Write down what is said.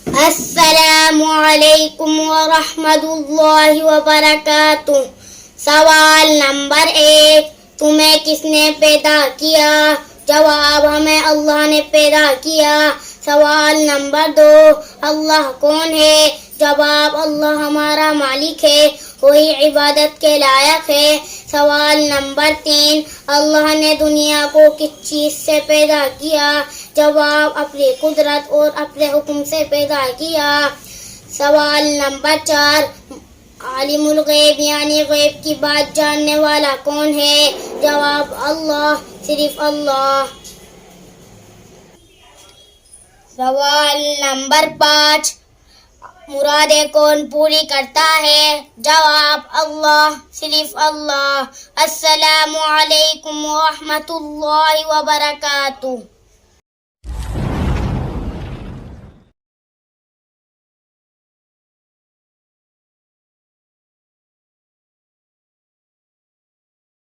السلام علیکم ورحمۃ اللہ وبرکاتہ۔ سوال نمبر 1، تمہیں کس نے پیدا کیا؟ جواب، ہمیں اللہ نے پیدا کیا۔ سوال نمبر 2، اللہ کون ہے؟ جواب، اللہ ہمارا مالک ہے، وہی عبادت کے لائق ہے۔ سوال نمبر 3، اللہ نے دنیا کو کس چیز سے پیدا کیا؟ جواب، اپنی قدرت اور اپنے حکم سے پیدا کیا۔ سوال نمبر 4، عالم الغیب یعنی غیب کی بات جاننے والا کون ہے؟ جواب، اللہ، صرف اللہ۔ سوال نمبر 5، مرادیں کون پوری کرتا ہے؟ جواب، اللہ، صرف اللہ۔ السلام علیکم ورحمۃ اللہ وبرکاتہ۔